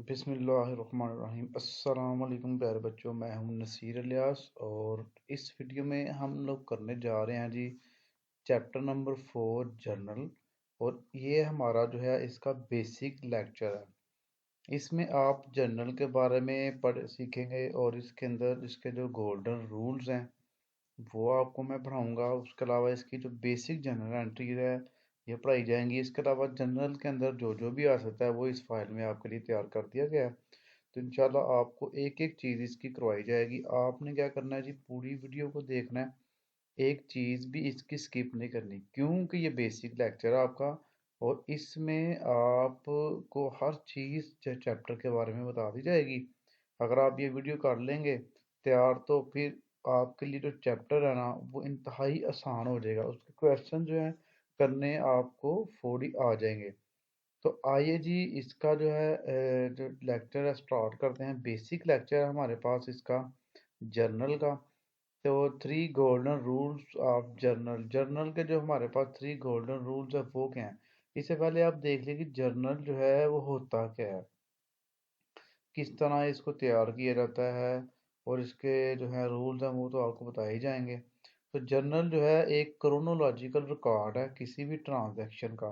बिस्मिल्लाहिर्रहमानिर्रहीम। अस्सलाम वालेकुम प्यारे बच्चों, मैं हूं नसीर इलियास और इस वीडियो में हम लोग करने जा रहे हैं जी चैप्टर नंबर 4 जर्नल। और ये हमारा जो है इसका बेसिक लेक्चर है। इसमें आप जर्नल के बारे में पढ़ सीखेंगे और इसके अंदर इसके जो गोल्डन रूल्स हैं वो आपको मैं पढ़ाऊंगा। उसके अलावा इसकी जो बेसिक जनरल एंट्री है ये पढ़ाई जाएंगी। इसके अलावा जनरल के अंदर जो जो भी आ सकता है वो इस फाइल में आपके लिए तैयार कर दिया गया है। तो इंशाल्लाह आपको एक एक चीज़ इसकी करवाई जाएगी। आपने क्या करना है जी, पूरी वीडियो को देखना है, एक चीज़ भी इसकी स्किप नहीं करनी, क्योंकि ये बेसिक लेक्चर है आपका। और इसमें आपको हर चीज़ चैप्टर के बारे में बता दी जाएगी। अगर आप ये वीडियो कर लेंगे तैयार तो फिर आपके लिए जो चैप्टर है ना वो इंतहाई आसान हो जाएगा। उसके क्वेश्चन जो है करने आपको फौरी आ जाएंगे। तो आइए जी, इसका जो है जो लेक्चर है स्टार्ट करते हैं। बेसिक लेक्चर है हमारे पास इसका जर्नल का। तो 3 golden rules of journal, journal के जो हमारे पास 3 गोल्डन रूल्स है वो क्या है। इससे पहले आप देख लीजिए कि जर्नल जो है वो होता क्या है, किस तरह इसको तैयार किया जाता है और इसके जो है रूल्स हैं वो तो आपको बताए ही जाएंगे। तो जर्नल जो है एक क्रोनोलॉजिकल रिकॉर्ड है किसी भी ट्रांजैक्शन का।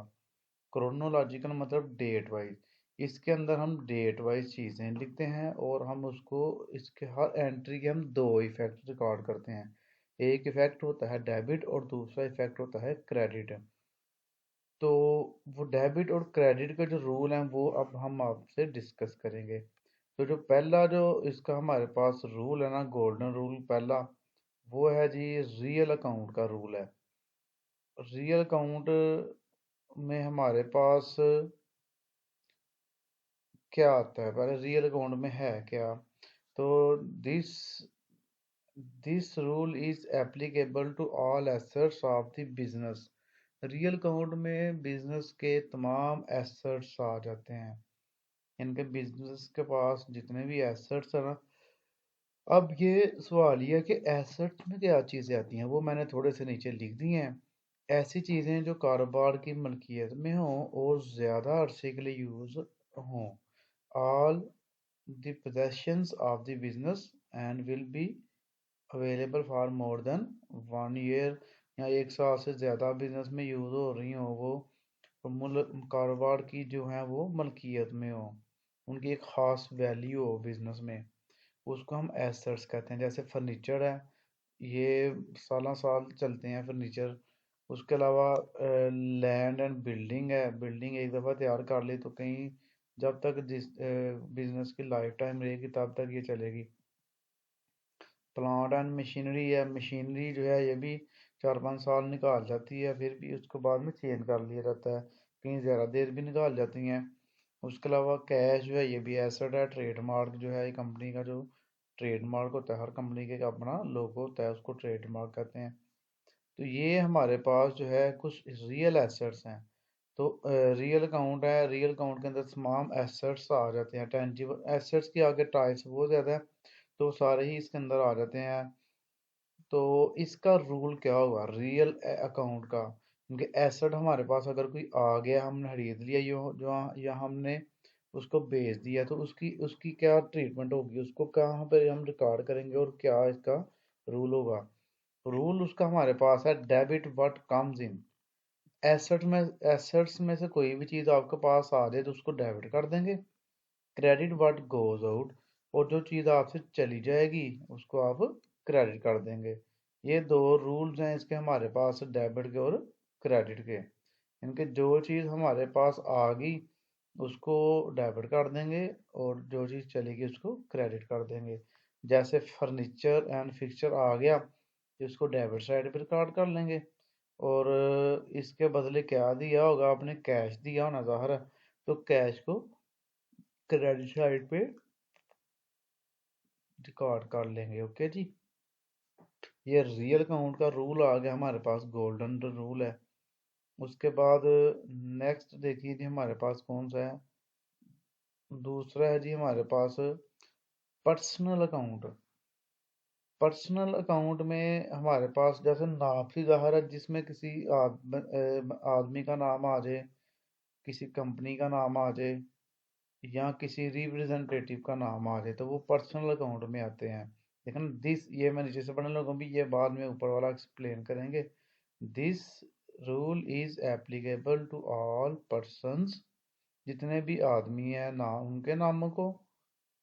क्रोनोलॉजिकल मतलब डेट वाइज। इसके अंदर हम डेट वाइज चीज़ें लिखते हैं और हम उसको इसके हर एंट्री के हम दो इफेक्ट रिकॉर्ड करते हैं। एक इफेक्ट होता है डेबिट और दूसरा इफेक्ट होता है क्रेडिट। तो वो डेबिट और क्रेडिट का जो रूल है वो अब हम आपसे डिस्कस करेंगे। तो जो पहला जो इसका हमारे पास रूल है ना, गोल्डन रूल पहला, वो है जी रियल अकाउंट का रूल है। रियल अकाउंट में हमारे पास क्या आता है, पहले रियल अकाउंट में है क्या। तो this this rule is applicable to all assets of the business. Real account में बिजनेस के तमाम एसेट्स आ जाते हैं। इनके बिजनेस के पास जितने भी एसेट्स है ना, अब ये सवाल ये है कि एसेट्स में क्या चीज़ें आती हैं, वो मैंने थोड़े से नीचे लिख दी हैं। ऐसी चीज़ें जो कारोबार की मलकियत में हों और ज़्यादा अरसे के लिए यूज़ हों। All the possessions of the business and will be available for more than 1 year, या 1 साल से ज़्यादा बिजनेस में यूज़ हो रही हो वो, तो कारोबार की जो है वो मलकियत में हो, उनकी एक ख़ास वैल्यू हो बिजनेस में, उसको हम एसेट्स कहते हैं। जैसे फर्नीचर है, ये सालों साल चलते हैं फर्नीचर। उसके अलावा लैंड एंड बिल्डिंग है, बिल्डिंग एक दफ़ा तैयार कर ली तो कहीं जब तक जिस बिजनेस की लाइफ टाइम रहेगी तब तक ये चलेगी। प्लांट एंड मशीनरी है, मशीनरी जो है ये भी 4-5 साल निकाल जाती है, फिर भी उसको बाद में चेंज कर लिया जाता है, कहीं ज़्यादा देर भी निकाल जाती हैं। उसके अलावा कैश जो है ये भी एसेट है। ट्रेडमार्क जो है कंपनी का जो ट्रेडमार्क होता है, हर कंपनी के अपना लोगो होता है, उसको ट्रेडमार्क कहते हैं। तो ये हमारे पास जो है कुछ रियल एसेट्स हैं। तो रियल अकाउंट है, रियल अकाउंट के अंदर तमाम एसेट्स आ जाते हैं। टेंजिबल एसेट्स की आगे टाइप्स बहुत ज़्यादा है, तो सारे ही इसके अंदर आ जाते हैं। तो इसका रूल क्या होगा रियल अकाउंट का, क्योंकि एसेट हमारे पास अगर कोई आ गया, हमने खरीद लिया यो जो, या हमने उसको बेच दिया, तो उसकी उसकी क्या ट्रीटमेंट होगी, उसको कहाँ पे हम रिकॉर्ड करेंगे और क्या इसका रूल होगा। रूल उसका हमारे पास है debit what comes in. Assets में से कोई भी चीज़ आपके पास आ जाए तो उसको डेबिट कर देंगे। क्रेडिट व्हाट गोज आउट, और जो चीज़ आपसे चली जाएगी उसको आप क्रेडिट कर देंगे। ये दो रूल्स हैं इसके हमारे पास, डेबिट के और क्रेडिट के। इनके जो चीज़ हमारे पास आ गई उसको डेबिट कर देंगे और जो चीज़ चलेगी उसको क्रेडिट कर देंगे। जैसे फर्नीचर एंड फिक्सचर आ गया तो इसको डेबिट साइड पर रिकॉर्ड कर लेंगे, और इसके बदले क्या दिया होगा, आपने कैश दिया होना ज़ाहिर है, तो कैश को क्रेडिट साइड पे रिकॉर्ड कर लेंगे। ओके जी, ये रियल अकाउंट का रूल आ गया हमारे पास, गोल्डन रूल है। उसके बाद नेक्स्ट देखिए जी हमारे पास कौन सा है, दूसरा है जी हमारे पास पर्सनल अकाउंट। पर्सनल अकाउंट में हमारे पास जैसे नाम से ज़ाहिर है, जिसमें किसी आदमी का नाम आ जाए, किसी कंपनी का नाम आ जाए, या किसी रिप्रेजेंटेटिव का नाम आ जाए तो वो पर्सनल अकाउंट में आते हैं। लेकिन दिस, ये मैं नीचे से पढ़ने लगूँ भी, ये बाद में ऊपर वाला एक्सप्लेन करेंगे। This rule is applicable to all persons, जितने भी आदमी हैं नाम उनके नामों को,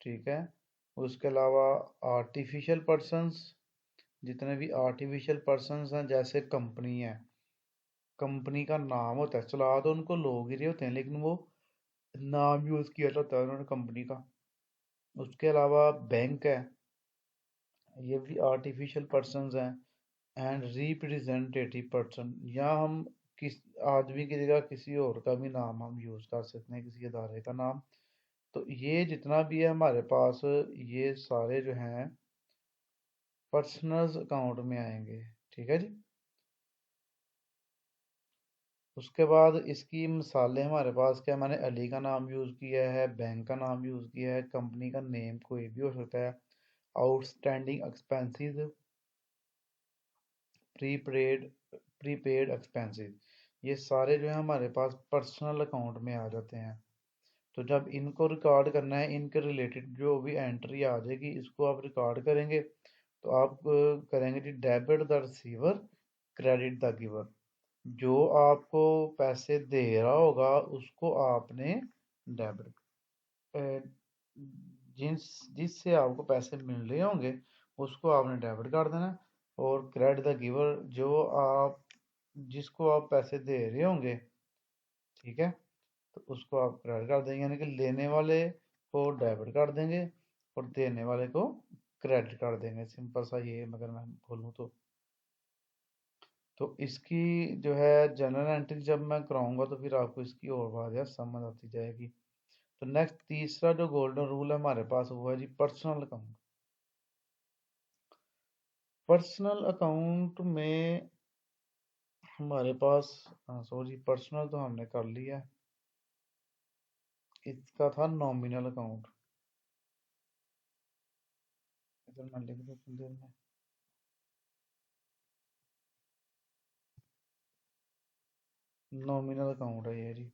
ठीक है। उसके अलावा आर्टिफिशियल पर्सन्स, जितने भी आर्टिफिशियल पर्सन्स हैं, जैसे कंपनी है, कंपनी का नाम होता है, चला तो उनको लोग ही रहे होते हैं लेकिन वो नाम यूज किया जाता है उन्होंने कंपनी का। उसके अलावा बैंक है, ये भी आर्टिफिशियल पर्सन्स हैं। एंड रिप्रेजेंटेटिव पर्सन, या हम किस आदमी की जगह किसी और का भी नाम हम यूज कर सकते हैं, किसी अदारे का नाम। तो ये जितना भी है हमारे पास, ये सारे जो हैं पर्सनल अकाउंट में आएंगे, ठीक है जी। उसके बाद इसकी मिसालें हमारे पास क्या, मैंने अली का नाम यूज़ किया है, बैंक का नाम यूज़ किया है, कंपनी का नेम कोई भी हो सकता है, outstanding expenses, prepaid prepaid expenses, ये सारे जो है हमारे पास पर्सनल अकाउंट में आ जाते हैं। तो जब इनको रिकॉर्ड करना है, इनके रिलेटेड जो भी एंट्री आ जाएगी इसको आप रिकॉर्ड करेंगे। तो आप करेंगे जी debit the receiver, credit the giver. जो आपको पैसे दे रहा होगा उसको आपने डेबिट, जिस जिससे आपको पैसे मिल रहे होंगे उसको आपने डेबिट कर देना है। और क्रेडिट द गिवर, जो आप जिसको आप पैसे दे रहे होंगे, ठीक है, तो उसको आप क्रेडिट कर देंगे, यानी कि लेने वाले को डेबिट कर देंगे और देने वाले को क्रेडिट कर देंगे। सिंपल सा ये अगर मैं बोलूँ तो इसकी जो है जनरल एंट्री जब मैं कराऊंगा तो फिर आपको इसकी और बात समझ आती जाएगी। तो नेक्स्ट तीसरा जो गोल्डन रूल है हमारे पास वो है जी पर्सनल अकाउंट। पर्सनल अकाउंट में हमारे पास, सॉरी, पर्सनल तो हमने कर लिया, इसका था नॉमिनल अकाउंट। इधर मैं लिख दूं देर में, नॉमिनल अकाउंट है ये जी।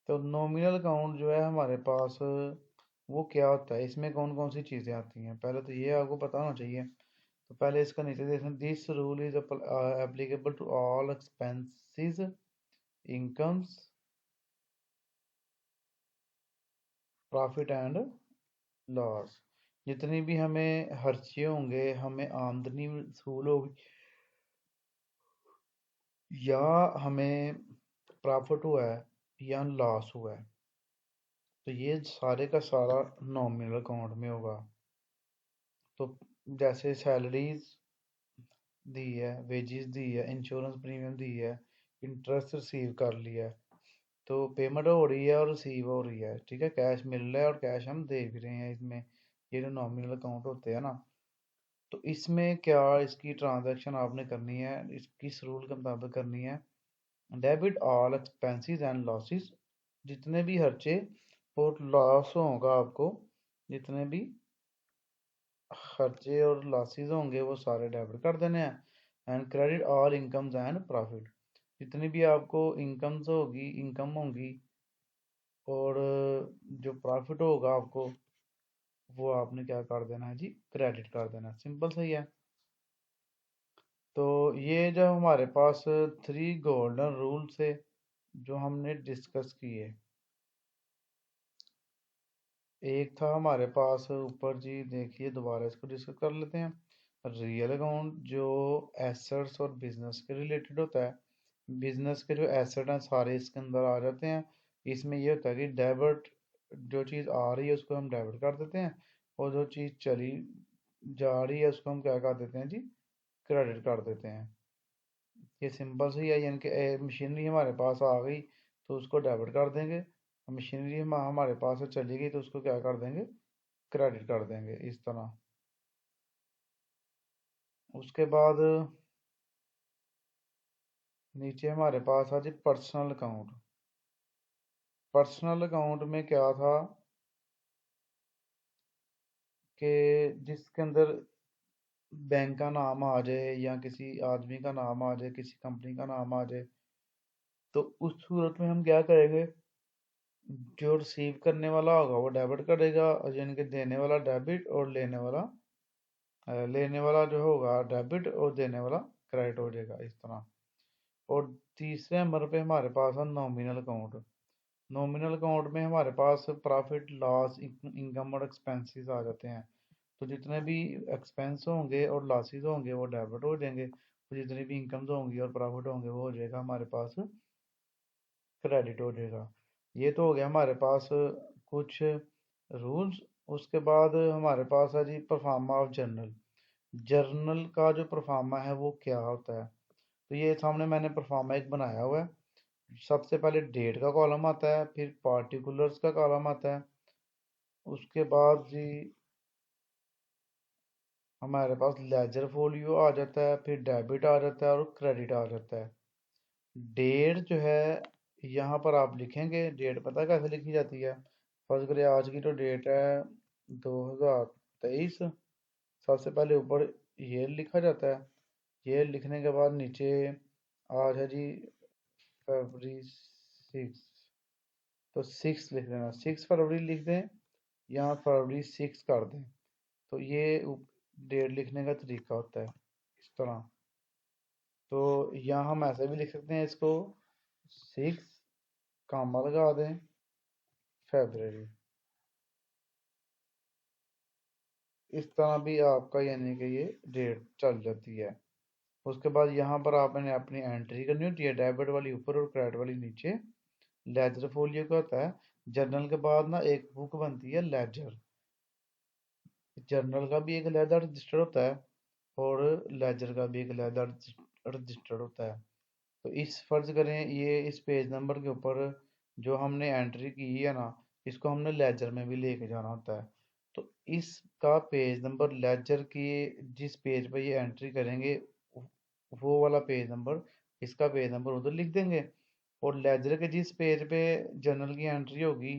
तो नॉमिनल अकाउंट जो है हमारे पास, वो क्या होता है, इसमें कौन कौन सी चीज़ें आती हैं, पहले तो ये आपको पता होना चाहिए। तो पहले इसका नीचे देखें, this rule is applicable to all expenses, incomes, profit and loss. जितनी भी हमें खर्चे होंगे, हमें आमदनी वसूल होगी, या हमें प्रॉफिट हुआ है या लॉस हुआ है, तो ये सारे का सारा नॉमिनल अकाउंट में होगा। तो जैसे सैलरीज दी है, वेजेस दी है, इंश्योरेंस प्रीमियम दी है, इंटरेस्ट रिसीव कर लिया है, तो पेमेंट हो रही है और रिसीव हो रही है, ठीक है, कैश मिल रहा है और कैश हम दे भी रहे हैं इसमें। ये जो नॉमिनल अकाउंट होते हैं ना, तो इसमें क्या इसकी ट्रांजैक्शन आपने करनी है, इस किस रूल के मुताबिक करनी है, debit all expenses and losses, जितने भी खर्चे और लॉस होगा आपको, जितने भी खर्चे और लॉसेस होंगे वो सारे डेबिट कर देने हैं। And credit all incomes and profit, जितनी भी आपको इनकम होंगी और जो प्रॉफिट होगा आपको, वो आपने क्या कर देना है जी, क्रेडिट कर देना है। सिंपल सही है। तो ये जो हमारे पास थ्री गोल्डन रूल से जो हमने डिस्कस किए, एक था हमारे पास ऊपर जी, देखिए दोबारा इसको डिस्कस कर लेते हैं। रियल अकाउंट जो एसेट्स और बिजनेस के रिलेटेड होता है, बिजनेस के जो एसेट हैं सारे इसके अंदर आ जाते हैं। इसमें ये होता है कि डेबिट, जो चीज़ आ रही है उसको हम डेबिट कर देते हैं, और जो चीज़ चली जा रही है उसको हम क्या कर देते हैं जी, क्रेडिट कर देते हैं। ये सिंपल सी है, यानी कि मशीनरी हमारे पास आ गई तो उसको डेबिट कर देंगे, मशीनरी हमारे पास से चली गई तो उसको क्या कर देंगे, क्रेडिट कर देंगे, इस तरह। उसके बाद नीचे हमारे पास आ जी पर्सनल अकाउंट। पर्सनल अकाउंट में क्या था कि जिसके अंदर बैंक का नाम आ जाए या किसी आदमी का नाम आ जाए, किसी कंपनी का नाम आ जाए, तो उस सूरत में हम क्या करेंगे, जो रिसीव करने वाला होगा वो डेबिट करेगा, और यानी कि देने वाला डेबिट, और लेने वाला जो होगा डेबिट, और देने वाला क्रेडिट हो जाएगा इस तरह। और तीसरे नंबर पे हमारे पास है नॉमिनल अकाउंट। नॉमिनल अकाउंट में हमारे पास प्रॉफिट लॉस इनकम और एक्सपेंसेस आ जाते हैं। तो जितने भी एक्सपेंस होंगे और लॉसेस होंगे वो डेबिट हो जाएंगे, तो जितनी भी इनकम्स होंगी और प्रॉफिट होंगे वो हो जाएगा हमारे पास क्रेडिट हो जाएगा। ये तो हो गया हमारे पास कुछ रूल्स। उसके बाद हमारे पास है जी परफार्मा ऑफ जर्नल। जर्नल का जो परफार्मा है वो क्या होता है, तो ये सामने मैंने परफार्मा एक बनाया हुआ है। सबसे पहले डेट का कॉलम आता है, फिर पार्टिकुलर्स का कॉलम आता है, उसके बाद जी हमारे पास लेजर फोलियो आ जाता है, फिर डेबिट आ जाता है और क्रेडिट आ जाता है। डेट जो है यहाँ पर आप लिखेंगे, डेट पता कैसे लिखी जाती है। फर्ज करिए आज की तो डेट है 2023। सबसे पहले ऊपर ईयर लिखा जाता है। ईयर लिखने के बाद नीचे आज है जी February 6। तो 6 लिख देना, 6 फरवरी लिख दें, यहाँ February 6 कर दें। तो ये डेट लिखने का तरीका होता है इस तरह। तो यहाँ हम ऐसे भी लिख सकते हैं इसको, 6 कामा लगा दें February। इस तरह भी आपका यानी कि ये डेट चल जाती है। उसके बाद यहाँ पर आपने अपनी एंट्री करनी होती है, डेबिट वाली ऊपर और क्रेडिट वाली नीचे। लेजर फोलियो का होता है। जर्नल के बाद ना एक बुक बनती है लेजर। जर्नल का भी एक लेजर रजिस्टर होता है, और लेजर का भी एक लेजर रजिस्टर होता है। तो इस फर्ज करें ये इस पेज नंबर के ऊपर जो हमने एंट्री की है ना, इसको हमने लेजर में भी लेके जाना होता है। तो इसका पेज नंबर लेजर की जिस पेज पर ये एंट्री करेंगे वो वाला पेज नंबर, इसका पेज नंबर उधर लिख देंगे। और लेजर के जिस पेज पे जर्नल की एंट्री होगी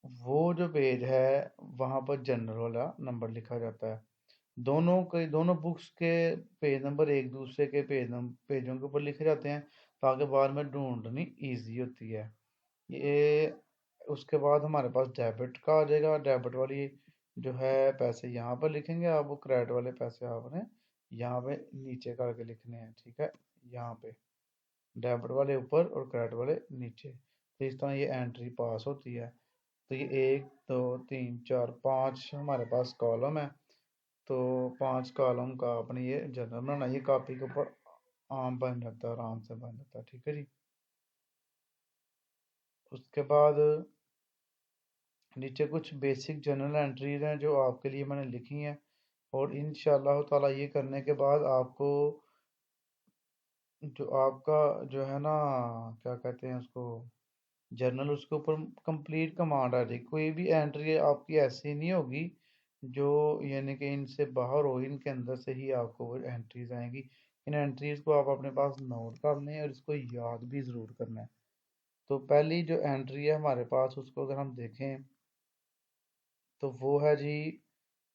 वो जो पेज है वहां पर जनरल वाला नंबर लिखा जाता है। दोनों बुक्स के पेज नंबर एक दूसरे के पेजों के ऊपर लिखे जाते हैं, ताकि बाद में ढूंढनी इजी होती है ये। उसके बाद हमारे पास डेबिट का आ जाएगा। डेबिट वाली जो है पैसे यहाँ पर लिखेंगे आप, वो क्रेडिट वाले पैसे आपने यहाँ पे नीचे करके लिखने हैं, ठीक है। यहाँ पे डेबिट वाले ऊपर और क्रेडिट वाले नीचे। तो इस तरह ये एंट्री पास होती है। तो ये 1 2 3 4 5 हमारे पास कॉलम है। तो 5 कॉलम का अपने ये जर्नल बनाना, ये कॉपी के ऊपर आम बन जाता है, आराम से बन जाता है, ठीक है जी। उसके बाद नीचे कुछ बेसिक जर्नल एंट्रीज हैं जो आपके लिए मैंने लिखी हैं। और इंशाल्लाह ताला ये करने के बाद आपको जो आपका जो है ना, क्या कहते हैं उसको, जर्नल, उसके ऊपर कंप्लीट कमांड आ जाएगी। कोई भी एंट्री आपकी ऐसी नहीं होगी जो यानी कि इनसे बाहर हो, इनके अंदर से ही आपको वो एंट्रीज आएंगी। इन एंट्रीज को आप अपने पास नोट कर लें और इसको याद भी ज़रूर करना है। तो पहली जो एंट्री है हमारे पास उसको अगर हम देखें तो वो है जी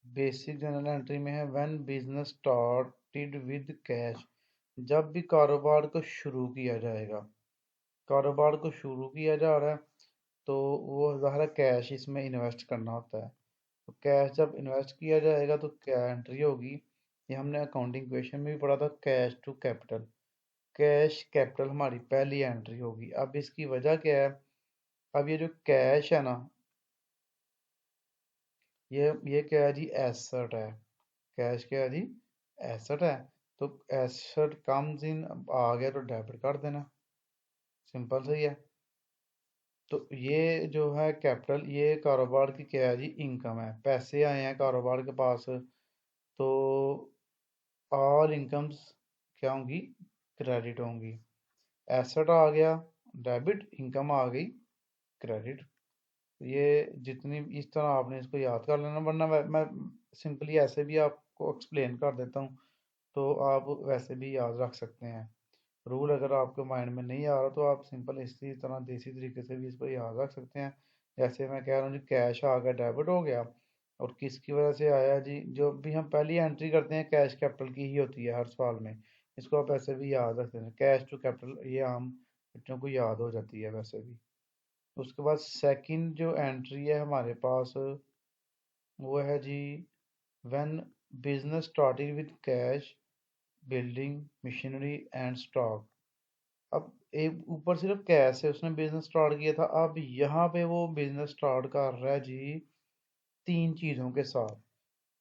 बेसिक जनरल एंट्री में है, when business started with cash. जब भी कारोबार को शुरू किया जाएगा, कारोबार को शुरू किया जा रहा है, तो वो ज़ाहिर कैश इसमें इन्वेस्ट करना होता है। तो कैश जब इन्वेस्ट किया जाएगा तो क्या एंट्री होगी, ये हमने अकाउंटिंग क्वेश्चन में भी पढ़ा था, cash to capital. Cash capital हमारी पहली एंट्री होगी। अब इसकी वजह क्या है, अब ये जो कैश है ना, ये क्या है जी, एसेट है। कैश क्या है जी, एसेट है। तो एसेट कम्स इन, आ गया तो डेबिट कर देना, सिंपल सही है। तो ये जो है कैपिटल, ये कारोबार की क्या है जी, इनकम है, पैसे आए हैं कारोबार के पास। तो ऑल इनकम्स क्या होंगी, क्रेडिट होंगी। एसेट आ गया डेबिट, इनकम आ गई क्रेडिट। ये जितनी इस तरह आपने इसको याद कर लेना, वरना मैं सिंपली ऐसे भी आपको एक्सप्लेन कर देता हूँ, तो आप वैसे भी याद रख सकते हैं। रूल अगर आपके माइंड में नहीं आ रहा तो आप सिंपल इसी तरह देसी तरीके से भी इसको याद रख सकते हैं। जैसे मैं कह रहा हूँ जी, कैश आ गया डेबिट हो गया, और किसकी वजह से आया जी, जो भी हम पहली एंट्री करते हैं कैश कैपिटल की ही होती है हर साल में। इसको आप ऐसे भी याद रखते हैं, कैश टू कैपिटल, ये आम बच्चों को याद हो जाती है वैसे भी। उसके बाद सेकंड जो एंट्री है हमारे पास वो है जी, when business started with cash building machinery and stock. अब एक ऊपर सिर्फ कैश है, उसने बिजनेस स्टार्ट किया था, अब यहाँ पे वो बिजनेस स्टार्ट कर रहा है जी तीन चीजों के साथ,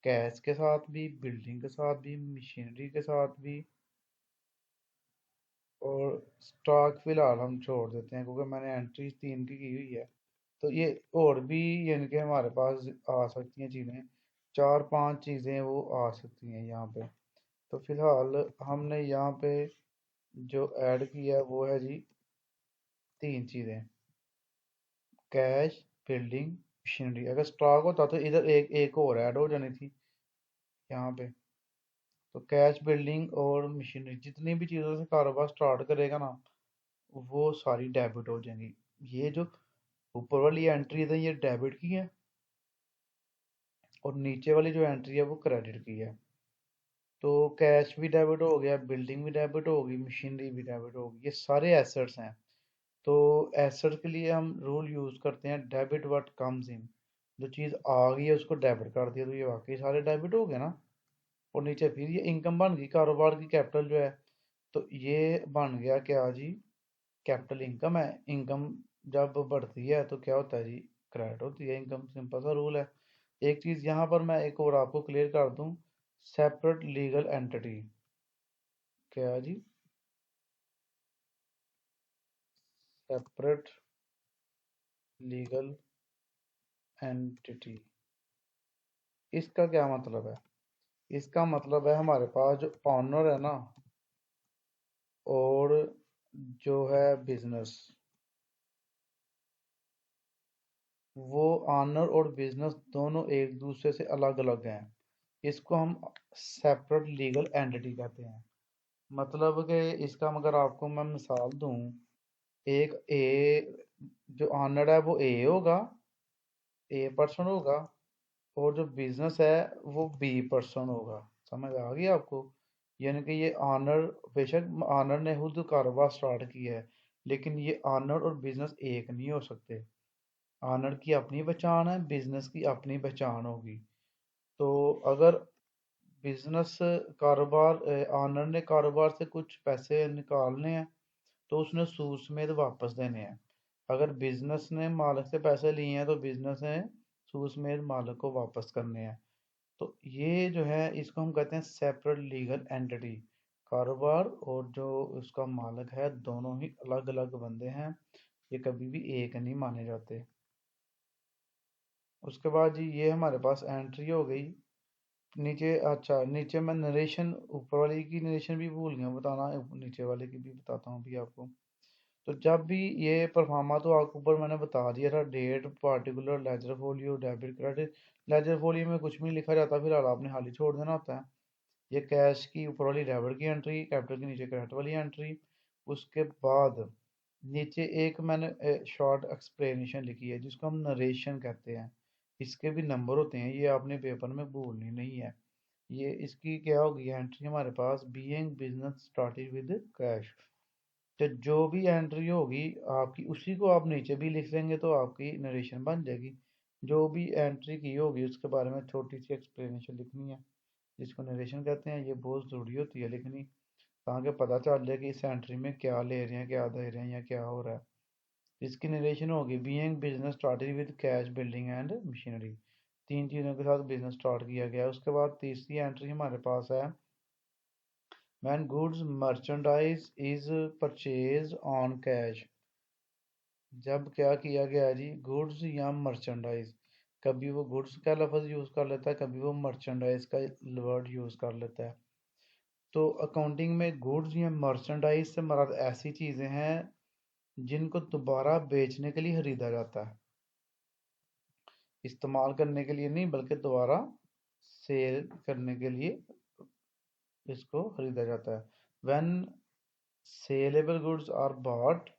कैश के साथ भी, बिल्डिंग के साथ भी, मशीनरी के साथ भी, और स्टॉक फिलहाल हम छोड़ देते हैं क्योंकि मैंने एंट्री तीन की हुई है। तो ये और भी यानी कि हमारे पास आ सकती हैं चीज़ें, चार पांच चीज़ें वो आ सकती हैं यहाँ पे। तो फिलहाल हमने यहाँ पे जो ऐड किया है वो है जी तीन चीज़ें, कैश, बिल्डिंग, मशीनरी। अगर स्टॉक होता तो इधर एक एक और ऐड हो जानी थी यहाँ पे। तो कैश, बिल्डिंग और मशीनरी, जितनी भी चीज़ों से कारोबार स्टार्ट करेगा ना वो सारी डेबिट हो जाएंगी। ये जो ऊपर वाली एंट्री है ये डेबिट की है, और नीचे वाली जो एंट्री है वो क्रेडिट की है। तो कैश भी डेबिट हो गया, बिल्डिंग भी डेबिट होगी, मशीनरी भी डेबिट होगी, ये सारे एसेट्स हैं। तो एसेट्स के लिए हम रूल यूज करते हैं डेबिट व्हाट कम्स इन। जो चीज़ आ गई है उसको डेबिट कर दिया तो ये वाकई सारे डेबिट हो गए ना। और नीचे फिर ये इनकम बन गई, कारोबार की कैपिटल जो है। तो ये बन गया क्या जी, कैपिटल इनकम है। इनकम जब बढ़ती है तो क्या होता है जी, क्रेडिट होती है इनकम, सिंपल सा रूल है। एक चीज यहाँ पर मैं एक और आपको क्लियर कर दूं, सेपरेट लीगल एंटिटी, क्या है जी, सेपरेट लीगल एंटिटी। इसका क्या मतलब है? इसका मतलब है हमारे पास जो ऑनर है ना, और जो है बिजनेस, वो ऑनर और बिजनेस दोनों एक दूसरे से अलग अलग हैं। इसको हम सेपरेट लीगल एंटिटी कहते हैं। मतलब कि इसका अगर आपको मैं मिसाल दूं, एक ए जो ऑनर है वो ए होगा, ए पर्सन होगा, और जो बिजनेस है वो बी पर्सन होगा। समझ आ गई आपको? यानी कि ये ऑनर, बेशक ऑनर ने खुद कारोबार स्टार्ट किया है, लेकिन ये ऑनर और बिजनेस एक नहीं हो सकते। ऑनर की अपनी पहचान है, बिजनेस की अपनी पहचान होगी। तो अगर बिजनेस कारोबार, ऑनर ने कारोबार से कुछ पैसे निकालने हैं तो उसने सूद समेत वापस देने हैं। अगर बिजनेस ने मालिक से पैसे लिए हैं तो बिजनेस ने सूद समेत मालिक को वापस करने हैं। तो ये जो है इसको हम कहते हैं सेपरेट लीगल एंटिटी। कारोबार और जो उसका मालिक है दोनों ही अलग अलग बंदे हैं, ये कभी भी एक नहीं माने जाते। उसके बाद जी ये हमारे पास एंट्री हो गई। नीचे, अच्छा नीचे मैं नरेशन, ऊपर वाली की नरेशन भी भूल गया बताना, नीचे वाले की भी बताता हूँ अभी आपको। तो जब भी ये परफॉर्मा, तो आपको ऊपर मैंने बता दिया था, date, particular, ledger folio, debit, credit. Ledger folio में कुछ भी नहीं लिखा जाता, फिलहाल आपने खाली छोड़ देना होता है। ये कैश की ऊपर वाली डेबिट की एंट्री, कैपिटल के नीचे क्रेडिट वाली एंट्री। उसके बाद नीचे एक मैंने शॉर्ट एक्सप्लेनेशन लिखी है जिसको हम नरेशन कहते हैं। इसके भी नंबर होते हैं, ये आपने पेपर में भूलनी नहीं है। ये इसकी क्या होगी एंट्री हमारे पास, being business started with cash. तो जो भी एंट्री होगी आपकी उसी को आप नीचे भी लिख लेंगे तो आपकी नरेशन बन जाएगी। जो भी एंट्री की होगी उसके बारे में छोटी सी एक्सप्लेनेशन लिखनी है, जिसको नरेशन कहते हैं। ये बहुत ज़रूरी होती है लिखनी, ताकि पता चल जाए कि इस एंट्री में क्या ले रहे हैं, क्या दे रहे हैं, या क्या हो रहा है। इसकी नरेशन होगी, being business started with cash building and machinery. तीन चीज़ों के साथ बिजनेस स्टार्ट किया गया। उसके बाद तीसरी एंट्री हमारे पास है, when goods merchandise is purchased on cash। जब क्या किया गया जी, गुड्स या मर्चेंडाइज, कभी वो गुड्स का लफ्ज़ यूज़ कर लेता है, कभी वो मर्चेंडाइज का वर्ड यूज़ कर लेता है। तो अकाउंटिंग में गुड्स या मर्चेंडाइज से मर्द ऐसी चीज़ें हैं जिनको दोबारा बेचने के लिए खरीदा जाता है, इस्तेमाल करने के लिए नहीं बल्कि दोबारा सेल करने के लिए इसको खरीदा जाता है। when saleable goods are bought,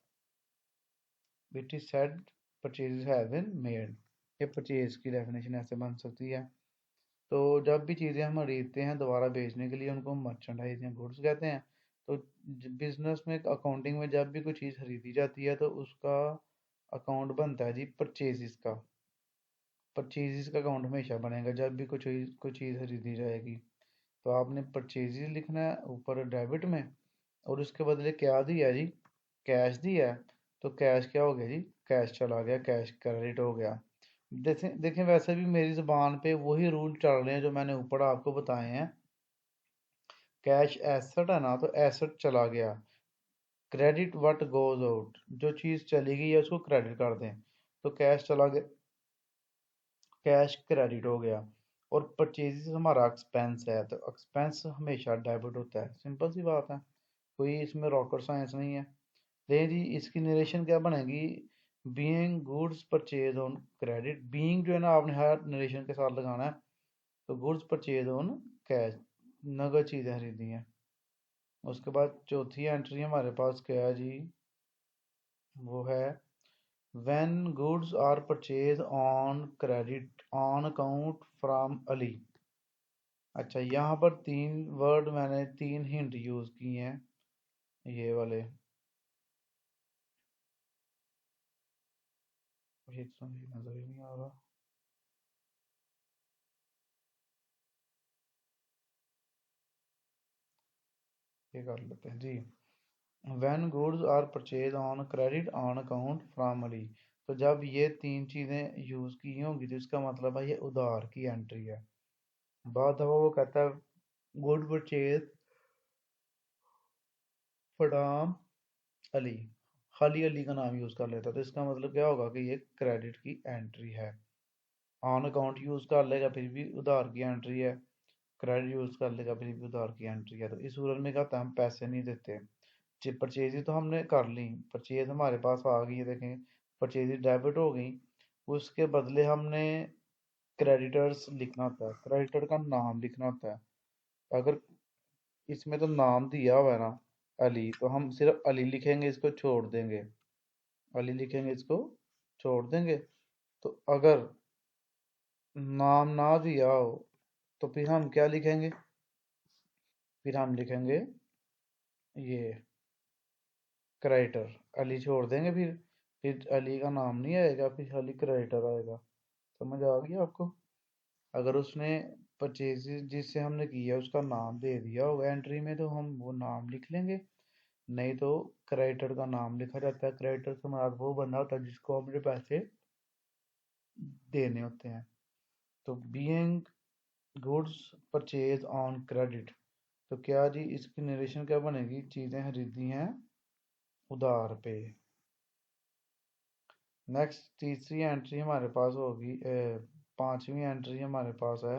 it is said purchases have been made। ये परचेज की डेफिनेशन ऐसे बन सकती है। तो जब भी चीज़ें हम खरीदते हैं दोबारा बेचने के लिए उनको मर्चेंडाइज या गुड्स कहते हैं। तो बिजनेस में, अकाउंटिंग में जब भी कोई चीज़ खरीदी जाती है तो उसका अकाउंट बनता है जी परचेजिस का। परचेजिस का अकाउंट हमेशा बनेगा जब भी कोई चीज़ खरीदी जाएगी। तो आपने परचेजिस लिखना है ऊपर डेबिट में, और उसके बदले क्या दिया है जी, कैश दिया है। तो कैश क्या हो गया जी, कैश चला गया, कैश क्रेडिट हो गया। देखें देखें, वैसे भी मेरी ज़ुबान पे वही रूल चल रहे हैं जो मैंने ऊपर आपको बताए हैं। कैश एसेट है ना, तो एसेट चला गया। क्रेडिट व्हाट गोज आउट, जो चीज़ चली गई है उसको क्रेडिट कर दें। तो कैश चला गया, कैश क्रेडिट हो गया। और परचेजेस हमारा एक्सपेंस है, तो एक्सपेंस हमेशा डेबिट होता है। सिंपल सी बात है, कोई इसमें रॉकेट साइंस नहीं है। देखिए जी, इसकी नरेशन क्या बनेगी, being goods purchase on credit. Being जो है ना, आपने हर नरेशन के साथ लगाना है। तो गुड्स परचेज ऑन कैश, नगद चीज़ें खरीदी हैं। उसके बाद चौथी एंट्री हमारे पास क्या है जी, वो है when goods are purchased on credit on account from Ali. अच्छा, यहाँ पर तीन वर्ड, मैंने तीन हिंट यूज किए हैं, ये वाले। एक तो मुझे नजर ही नहीं आ रहा, ये कर लेते हैं जी। when goods are purchased on credit on account from Ali, तो जब ये तीन चीजें यूज की होंगी तो इसका मतलब है ये उधार की एंट्री है। बाद वो कहता है गुड परचेज फ्रॉम अली, खाली अली का नाम यूज कर लेता, तो इसका मतलब क्या होगा कि ये क्रेडिट की एंट्री है। ऑन अकाउंट यूज कर लेगा फिर भी उधार की एंट्री है, क्रेडिट यूज कर लेगा फिर भी उधार की एंट्री है। तो इस सूरत में कहता है हम पैसे नहीं देते। परचेज ही तो हमने कर ली, परचेज हमारे पास आ गई है, देखें परचेज डेबिट हो गई। उसके बदले हमने क्रेडिटर्स लिखना होता है, क्रेडिटर का नाम लिखना होता है। अगर इसमें तो नाम दिया हुआ है ना अली, तो हम सिर्फ अली लिखेंगे, इसको छोड़ देंगे। अली लिखेंगे, इसको छोड़ देंगे। तो अगर नाम ना दिया हो तो फिर हम क्या लिखेंगे, फिर हम लिखेंगे ये क्राइटर। अली छोड़ देंगे, फिर अली का नाम नहीं आएगा, फिर अली क्राइटर आएगा। समझ आ गई आपको। अगर उसने परचेज जिससे हमने किया उसका नाम दे दिया होगा एंट्री में, तो हम वो नाम लिख लेंगे। नहीं तो क्राइटर का नाम लिखा जाता है। क्राइटर से हमारा वो बंदा होता है जिसको हमने पैसे देने होते हैं। तो being goods purchase on credit, तो क्या जी इसकी नरेशन क्या बनेगी, चीज़ें खरीदी हैं उधार पे। नेक्स्ट तीसरी एंट्री हमारे पास होगी, पांचवी एंट्री हमारे पास है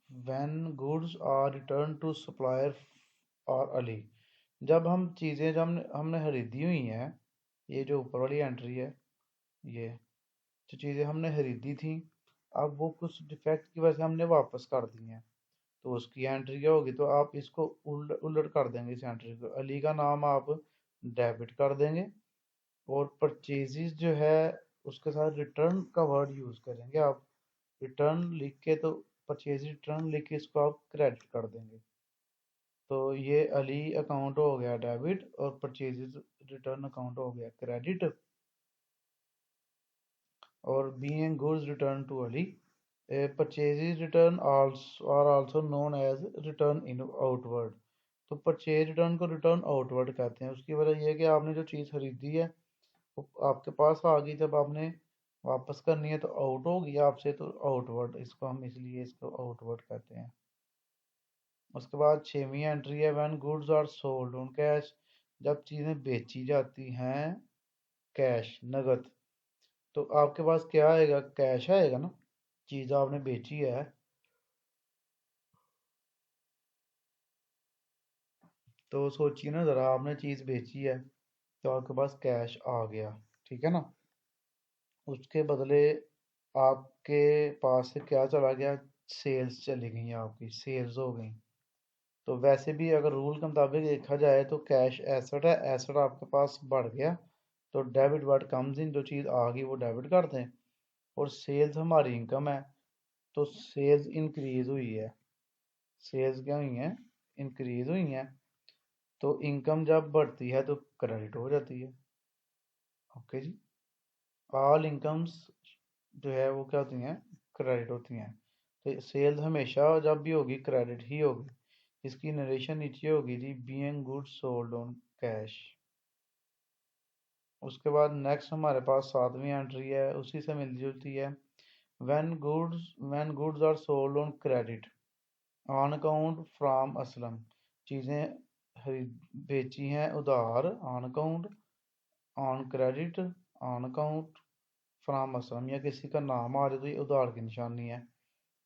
when goods are return to supplier और अली। जब हम चीज़ें जब हमने खरीदी हुई हैं, ये जो ऊपर वाली एंट्री है, ये जो चीज़ें हमने खरीदी थी, अब वो कुछ डिफेक्ट की वजह से हमने वापस कर दी हैं, तो उसकी एंट्री क्या होगी, तो आप इसको उलट उलट कर देंगे इस एंट्री को। अली का नाम आप डेबिट कर देंगे, और परचेजेस जो है उसके साथ रिटर्न का वर्ड यूज करेंगे आप। रिटर्न लिख के, तो परचेज रिटर्न लिख के इसको आप क्रेडिट कर देंगे। तो ये अली अकाउंट हो गया डेबिट, और परचेजेस रिटर्न अकाउंट हो गया क्रेडिट। और being goods return to Ali, purchases return are also known as return in outward. तो परचेज रिटर्न को रिटर्न आउटवर्ड कहते हैं। उसकी वजह यह है कि आपने जो चीज़ खरीदी है वो आपके पास आ गई, जब आपने वापस करनी है तो आउट हो गई आपसे, तो आउटवर्ड इसको हम इसलिए इसको आउटवर्ड कहते हैं। उसके बाद छठवीं एंट्री है when goods are sold on cash, जब चीज़ें बेची जाती हैं कैश, नगद। तो आपके पास क्या आएगा, कैश आएगा ना, चीज़ आपने बेची है। तो सोचिए ना ज़रा, आपने चीज़ बेची है तो आपके पास कैश आ गया, ठीक है ना। उसके बदले आपके पास से क्या चला गया, सेल्स चली गई, आपकी सेल्स हो गई। तो वैसे भी अगर रूल के मुताबिक देखा जाए तो कैश एसेट है, एसेट आपके पास बढ़ गया, तो डेबिट वर्ड कम्स इन, जो चीज़ आ गई वो डेबिट कर दें। और सेल्स हमारी इनकम है, तो सेल्स इंक्रीज हुई है। सेल्स क्या हुई हैं, इंक्रीज हुई हैं। तो इनकम जब बढ़ती है तो क्रेडिट हो जाती है। ओके जी। ऑल इनकम्स जो है वो क्या होती हैं, क्रेडिट होती हैं। तो सेल्स हमेशा जब भी होगी क्रेडिट ही होगी। इसकी नरेशन नीचे होगी जी, being goods sold on cash. उसके बाद नेक्स्ट हमारे पास सातवीं एंट्री है, उसी से मिलती जुलती है। When goods are sold on credit on account from Aslam. चीज़ें बेची हैं उधार on account, on credit, on account, from Aslam, या किसी का नाम आ जाए तो ये उधार की निशानी है।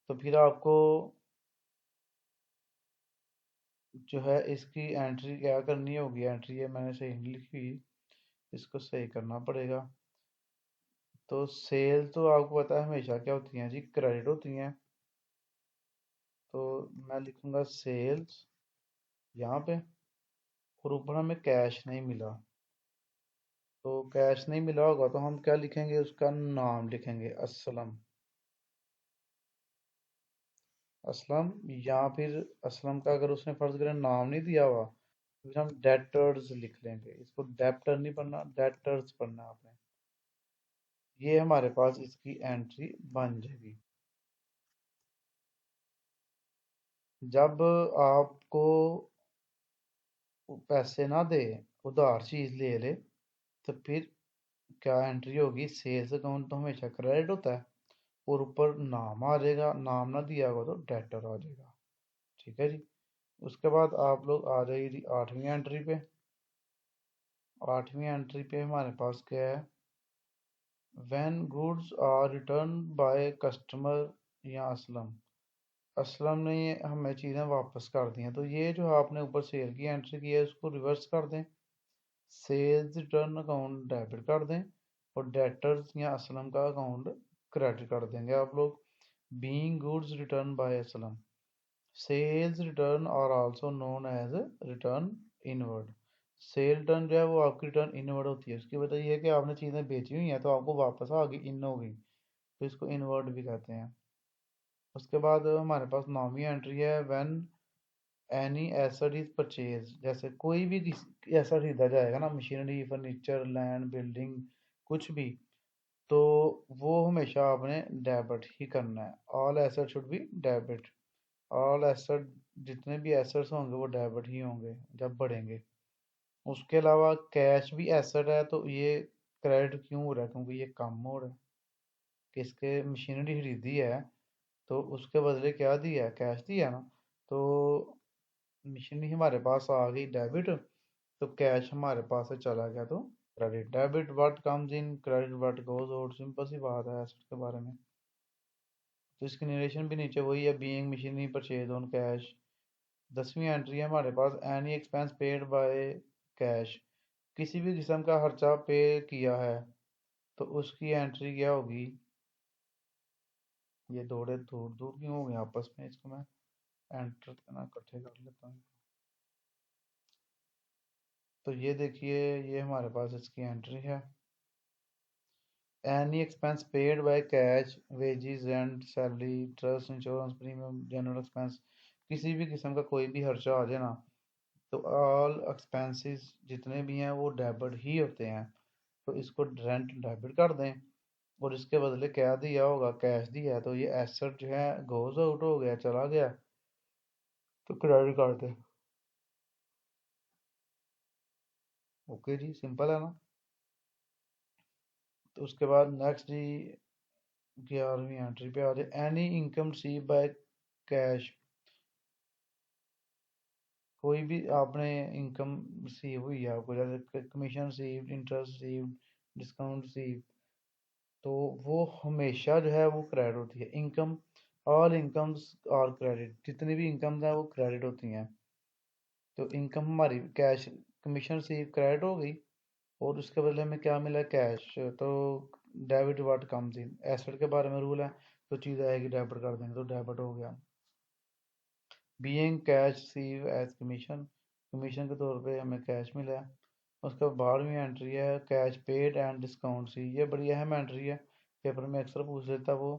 तो फिर आपको जो है इसकी एंट्री क्या करनी होगी, एंट्री है मैंने सही नहीं लिखी हुई, इसको सही करना पड़ेगा। तो सेल तो आपको पता है हमेशा क्या होती हैं जी, क्रेडिट होती हैं। तो मैं लिखूंगा सेल्स यहाँ पे, और ऊपर हमें कैश नहीं मिला। तो कैश नहीं मिला होगा तो हम क्या लिखेंगे, उसका नाम लिखेंगे असलम। असलम, या फिर असलम का अगर उसने फर्ज करें नाम नहीं दिया हुआ तो फिर हम डेटर्स लिख लेंगे। इसको डेप्टर नहीं पढ़ना, डेटर्स पढ़ना आपने। ये हमारे पास इसकी एंट्री बन जाएगी। जब आपको पैसे ना दे, उधार चीज ले ले, तो फिर क्या एंट्री होगी, सेल्स अकाउंट तो हमेशा क्रेडिट होता है, और ऊपर नाम आ जाएगा, नाम ना दिया होगा तो डेटर आ जाएगा। ठीक है जी। उसके बाद आप लोग आ जाइए जी आठवीं एंट्री पे। आठवीं एंट्री पे हमारे पास क्या है, when goods are return by customer या असलम। असलम ने ये हमें चीज़ें वापस कर दी हैं, तो ये जो आपने ऊपर सेल की एंट्री की है उसको रिवर्स कर दें, सेल्स रिटर्न अकाउंट डेबिट कर दें, और डेटर्स या असलम का अकाउंट क्रेडिट कर देंगे आप लोग। Being goods return by Aslam, sales return और also known as return inward. Sale return जो है वो आपकी रिटर्न इनवर्ड होती है, उसकी वजह ये है कि आपने चीज़ें बेची हुई हैं तो आपको वापस आ गई, इन हो गई, तो इसको इनवर्ड भी कहते हैं। उसके बाद हमारे पास नौवीं एंट्री है, when any asset is purchase. जैसे कोई भी ऐसा खरीदा जाएगा ना, मशीनरी, फर्नीचर, लैंड, बिल्डिंग, कुछ भी, तो वो हमेशा आपने डेबिट ही करना है। All asset should be debit. All asset, जितने भी एसेट्स होंगे वो डेबिट ही होंगे जब बढ़ेंगे। उसके अलावा कैश भी एसेट है, तो ये क्रेडिट क्यों हो रहा है, क्योंकि ये कम हो रहा है। किसके मशीनरी खरीदी है तो उसके बदले क्या दिया है, कैश दिया ना। तो मशीनरी हमारे पास आ गई डेबिट, तो कैश हमारे पास से चला गया तो credit. Debit what comes in, credit what goes out, simple सी बात है एसेट के बारे में। तो इसकी नरेशन भी नीचे वही है, being machinery purchase on cash. 10वीं एंट्री है हमारे पास, any expense paid by cash. किसी भी किस्म का खर्चा पे किया है तो उसकी एंट्री क्या होगी। ये दौड़े दूर दूर क्यों हो गए आपस में, इसको मैं एंटर करना इकट्ठे कर लेता हूँ। तो ये देखिए, ये हमारे पास इसकी एंट्री है, any expense paid by cash, wages, rent, salary, trust, insurance premium, general expense. किसी भी किस्म का कोई भी खर्चा आ जाए ना, तो ऑल एक्सपेंसेस जितने भी हैं वो डेबिट ही होते हैं। तो इसको रेंट डेबिट कर दें, और इसके बदले क्या दिया होगा, कैश दिया है, तो ये एसेट जो है गोज आउट हो गया, चला गया, तो क्रेडिट कर दें। ओके जी, सिंपल है ना। तो उसके बाद नेक्स्ट जी 11वीं एंट्री पे आ जाए, any income receive by cash. कोई भी आपने इनकम रिसीव हुई है आपको, जैसे commission receive, interest receive, discount receive, तो वो हमेशा जो है वो क्रेडिट होती है। इनकम, ऑल इनकम्स और क्रेडिट, जितनी भी इनकम्स हैं वो क्रेडिट होती हैं। तो इनकम हमारी कैश, कमीशन रिसीव क्रेडिट हो गई, और उसके बदले में क्या मिला, कैश। तो debit what comes in, asset के बारे में रूल है, तो चीज़ आएगी डेबिट कर देंगे तो डेबिट हो गया। Being cash receive as commission, commission के तौर पे हमें कैश मिला है। उसके बाद 12वीं एंट्री है, कैश पेड एंड डिस्काउंट सी। ये बड़ी अहम एंट्री है, पेपर में अक्सर पूछ लेता वो,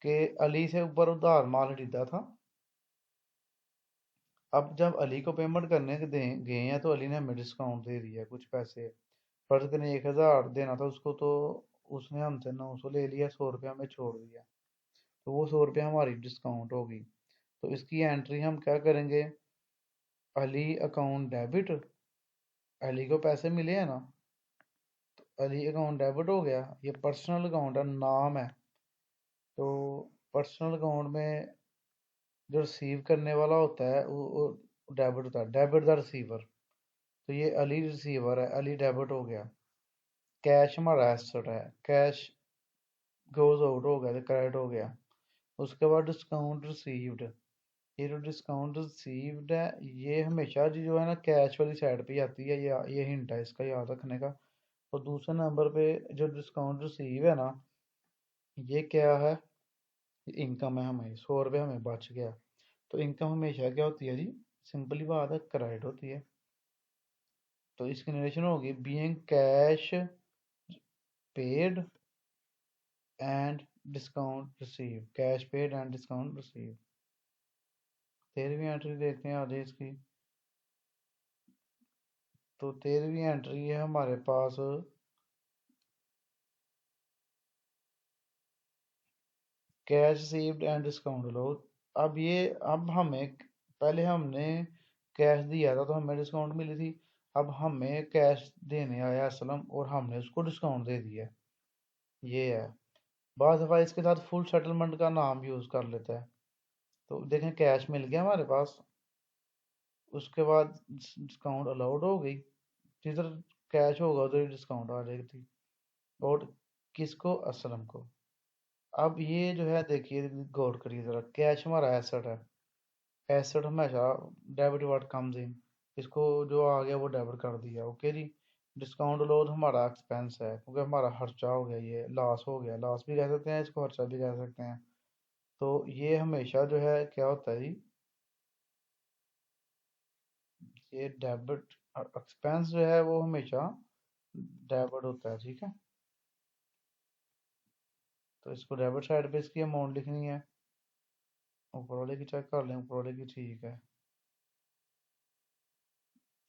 कि अली से ऊपर उधार माल खरीदा था, अब जब अली को पेमेंट करने गए हैं तो अली ने हमें डिस्काउंट दे दिया कुछ पैसे। फर्ज करें 1,000 देना था उसको, तो उसने हमसे 900 ले लिया, 100 रुपया हमें छोड़ दिया, तो वो 100 रुपया हमारी डिस्काउंट होगी। तो इसकी एंट्री हम क्या करेंगे, अली अकाउंट डेबिट, अली को पैसे मिले हैं ना, अली अकाउंट डेबिट हो गया। ये पर्सनल अकाउंट है, नाम है, तो पर्सनल अकाउंट में जो रिसीव करने वाला होता है वो डेबिट होता है, डेबिट द रिसीवर। तो ये अली रिसीवर है, अली डेबिट हो गया। कैश हमारा एसेट है, कैश गोज आउट हो गया, क्रेडिट हो गया। उसके बाद डिस्काउंट रिसीव्ड, ये जो डिस्काउंट रिसीव्ड है ये हमेशा जी जो है ना कैश वाली साइड पे ही आती है, ये हिंट है इसका याद रखने का। और दूसरे नंबर पे जो डिस्काउंट रिसीव है ना, ये क्या है, इनकम है, हमें 100 रुपये हमें बच गया। तो इनकम हमेशा क्या होती है जी, सिंपली बात है, क्रेडिट होती है। तो इसकी नरेशन होगी being cash paid and discount receive, cash paid and discount receive. 13वीं एंट्री देखते हैं आगे इसकी। तो 13वीं एंट्री है हमारे पास, कैश रिसीव्ड एंड डिस्काउंट लो। अब ये, अब हमें, पहले हमने कैश दिया था तो हमें डिस्काउंट मिली थी। अब हमें कैश देने आया असलम और हमने उसको डिस्काउंट दे दिया, ये है। बाद दफ़ा इसके साथ फुल सेटलमेंट का नाम यूज़ कर लेता है। तो देखें कैश मिल गया हमारे पास, उसके बाद डिस्काउंट अलाउड हो गई, जिधर कैश होगा उधर ही डिस्काउंट आ जाएगी। और किसको, असलम को। अब ये जो है देखिए, गौर करिए ज़रा, कैश हमारा एसेट है, एसेट हमेशा डेबिट वर्ड कम्स इन, इसको जो आ गया वो डेबिट कर दिया, ओके जी। डिस्काउंट लोड हमारा एक्सपेंस है क्योंकि हमारा खर्चा हो गया, ये लॉस हो गया, लॉस भी कह सकते हैं इसको, खर्चा भी कह सकते हैं। तो ये हमेशा जो है क्या होता है जी, ये डेबिट, एक्सपेंस जो है वो हमेशा डेबिट होता है, ठीक है। तो इसको डेबिट साइड पे इसकी अमाउंट लिखनी है, ऊपर वाले की चेक कर लें, ऊपर वाले की ठीक है।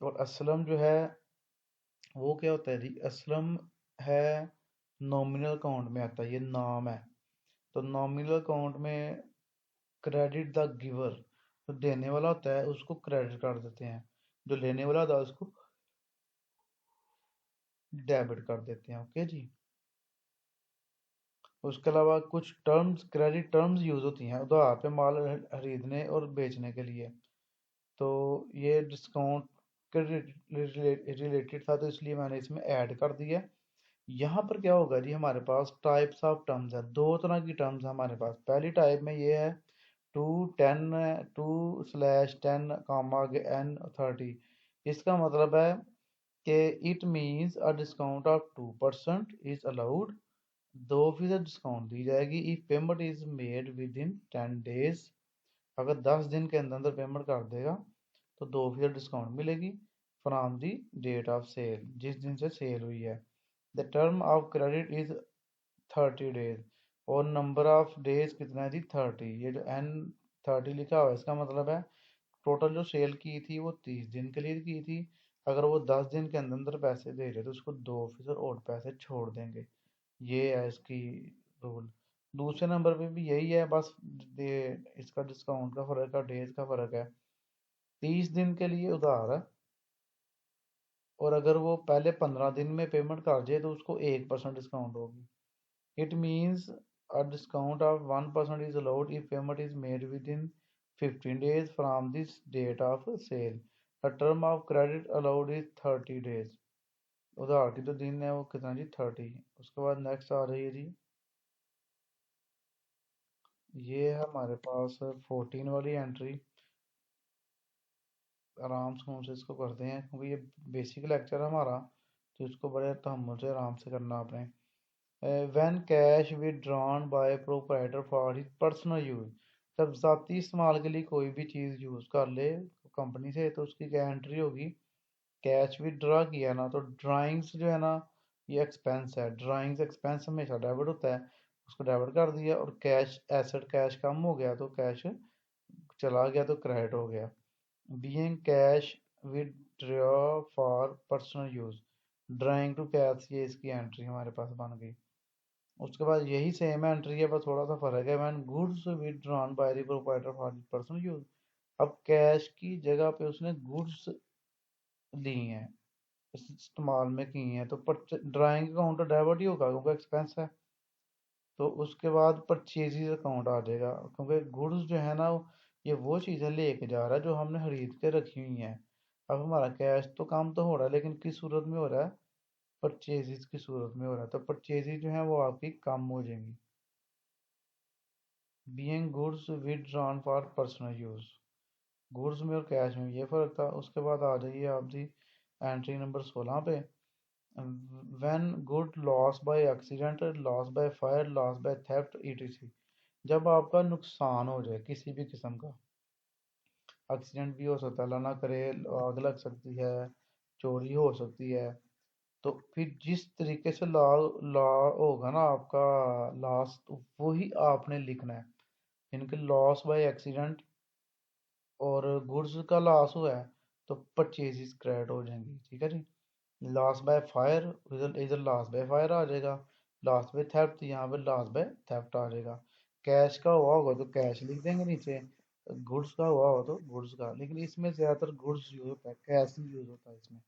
और असलम जो है वो क्या होता है जी, असलम है नॉमिनल अकाउंट में आता है, ये नाम है। तो नॉमिनल अकाउंट में क्रेडिट द गिवर, तो देने वाला होता है उसको क्रेडिट कर देते हैं, जो लेने वाला होता है उसको डेबिट कर देते हैं, ओके जी। उसके अलावा कुछ टर्म्स, क्रेडिट टर्म्स यूज होती हैं उधार पे माल खरीदने और बेचने के लिए। तो ये डिस्काउंट के रिलेटेड था, तो इसलिए मैंने इसमें ऐड कर दिया। यहाँ पर क्या होगा जी, हमारे पास टाइप्स ऑफ टर्म्स है, दो तरह की टर्म्स है हमारे पास। पहली टाइप में ये है 210, 2/10 कामा एन 30। इसका मतलब है कि it means a discount of 2% is allowed, 2% discount दी जाएगी if payment is made within 10 days. अगर 10 दिन के अंदर अंदर पेमेंट कर देगा तो 2% डिस्काउंट मिलेगी from the date of sale, जिस दिन से सेल हुई है। The term of credit is 30 days, और नंबर ऑफ डेज कितना है जी 30। ये जो एन 30 लिखा हुआ है इसका मतलब है टोटल जो सेल की थी वो 30 दिन के लिए की थी। अगर वो 10 दिन के अंदर अंदर पैसे दे रहे तो उसको 2% और पैसे छोड़ देंगे, ये है इसकी रूल। दूसरे नंबर पे भी यही है, बस दे इसका डिस्काउंट का फर्क है, डेज का फर्क है। 30 दिन के लिए उधार है, और अगर वो पहले 15 दिन में पेमेंट कर जाए तो उसको 1% डिस्काउंट होगी। It means a discount of 1% is allowed if payment is made within 15 days from this date of sale. The term of credit allowed is 30 days. उधार की जो दिन है वो कितना जी 30। उसके बाद नेक्स्ट आ रही है जी, ये है हमारे पास 14 वाली एंट्री। आराम से इसको करते हैं क्योंकि ये बेसिक लेक्चर है हमारा, तो इसको बड़े तहम्मुल से आराम से करना आपने। When cash withdrawn by proprietor for his personal use, जब ज़ाती इस्तेमाल के लिए कोई भी चीज़ यूज़ कर ले कंपनी से तो उसकी क्या एंट्री होगी। कैश विदड्रॉ किया ना तो ड्राइंग्स जो है ना, ये एक्सपेंस है, ड्राइंग्स एक्सपेंस हमेशा डेबिट होता है, उसको डेबिट कर दिया। और कैश एसेट, कैश कम हो गया तो कैश चला गया तो क्रेडिट हो गया। Being cash withdraw for personal use, drawing to cash, ये इसकी एंट्री हमारे पास बन गई। उसके बाद यही सेम एंट्री है, बस थोड़ा सा फर्क है। When goods withdrawn by the proprietor for personal use, अब कैश की जगह पे उसने गुड्स ली हैं, इस्तेमाल में की हैं, तो ड्राइंग अकाउंट डेबिट ही होगा क्योंकि एक्सपेंस है। तो उसके बाद परचेजेज अकाउंट आ जाएगा, क्योंकि गुड्स जो है ना, ये वो चीज़ें लेके जा रहा है जो हमने खरीद के रखी हुई हैं। अब हमारा कैश तो काम तो हो रहा है, लेकिन किस सूरत में हो रहा है? परचेजेज की सूरत में हो रहा है। तो परचेजेज जो है वो आपकी कम हो जाएंगी। Being goods withdrawn for personal use, goods में और कैश में ये फर्क था। उसके बाद आ जाइए आप जी एंट्री नंबर 16 पे। When good loss by accident, loss by fire, loss by theft etc, जब आपका नुकसान हो जाए किसी भी किस्म का, एक्सीडेंट भी हो सकता है, अल्लाह ना करे आग लग सकती है, चोरी हो सकती है, तो फिर जिस तरीके से लॉ लॉ होगा ना आपका लॉस, तो वही आपने लिखना है। इनके लॉस बाय एक्सीडेंट और गुड्स का लॉस हुआ है तो परचेजेस क्रेडिट हो जाएंगी, ठीक है जी। लॉस बाय फायर, इधर इधर लॉस बाय फायर आ जाएगा। लॉस बाय थेफ्ट, यहाँ पे लॉस बाय थेफ्ट आ जाएगा। कैश का हुआ होगा तो कैश लिख देंगे नीचे, गुड्स का हुआ होगा तो गुड्स का, लेकिन इसमें ज्यादातर गुड्स यूज होता है, कैश नहीं यूज होता है इसमें।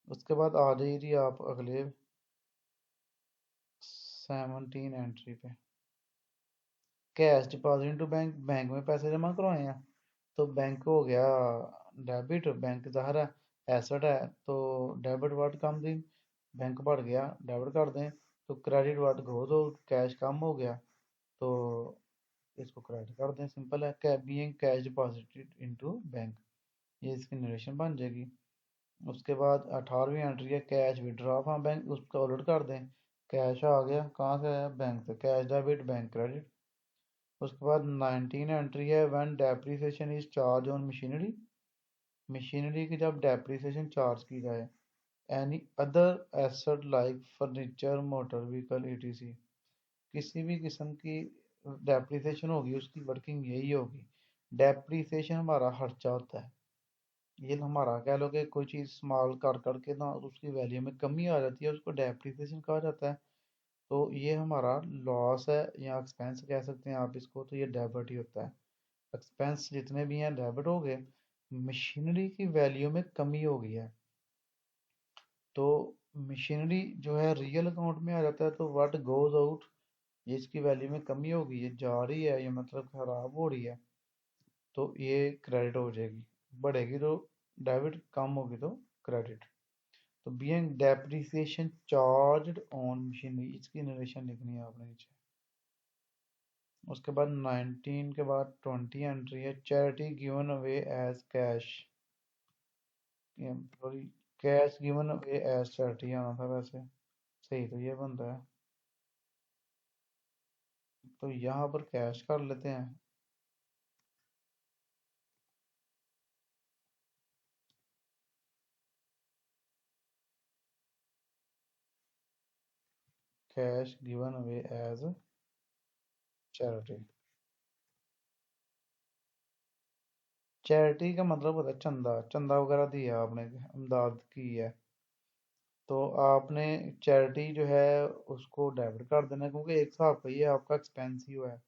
उसके बाद आ जाइए जी आप अगले 17 एंट्री पे। Cash deposit into bank, bank में पैसे जमा करवाए हैं, तो बैंक हो गया डेबिट, बैंक ज़ाहिर है एसेट है, तो डेबिट वर्ड कम दी, बैंक बढ़ गया डेबिट कर दें। तो क्रेडिट वर्ड ग्रोथ हो, कैश कम हो गया, तो इसको क्रेडिट कर दें, सिंपल है। Being cash deposited into bank, ये इसकी नरेशन बन जाएगी। उसके बाद 18वीं एंट्री है कैश विड्रॉ फ्रॉम बैंक, उसको उलट कर दें। कैश आ गया कहाँ से आया? बैंक से, कैश डेबिट बैंक क्रेडिट। उसके बाद 19 एंट्री है when depreciation is charge on machinery, machinery की जब डेप्रिसिएशन चार्ज की जाए। Any other asset like furniture, motor vehicle, etc, किसी भी किस्म की डेप्रिसिएशन होगी उसकी वर्किंग यही होगी। डेप्रिसिएशन हमारा खर्चा होता है, ये हमारा कह लो कि कोई चीज़ इस्तेमाल कर करके ना उसकी वैल्यू में कमी आ जाती है, उसको डेप्रिसिएशन कहा जाता है। तो ये हमारा लॉस है या एक्सपेंस कह सकते हैं आप इसको, तो ये डेबिट ही होता है। एक्सपेंस जितने भी हैं डेबिट हो गए। मशीनरी की वैल्यू में कमी हो गई है, तो मशीनरी जो है रियल अकाउंट में आ जाता है, तो व्हाट गोज आउट, ये इसकी वैल्यू में कमी हो गई है, जा रही है, ये मतलब खराब हो रही है, तो ये क्रेडिट हो जाएगी। बढ़ेगी तो डेबिट, कम होगी तो क्रेडिट। तो being depreciation charged on machinery, इसकी नरेशन लिखनी है आपने नीचे। उसके बाद 19 के बाद 20 एंट्री है charity given away as cash, sorry, cash given away as charity आना था वैसे, सही तो ये बनता है, तो यहाँ पर कैश कर लेते हैं। Cash given away as charity, charity का मतलब होता है चंदा, चंदा वगैरह दिया आपने, इमदाद की है, तो आपने चैरिटी जो है उसको डेबिट कर देना है, क्योंकि एक हिसाब का ये आपका एक्सपेंस ही हुआ है,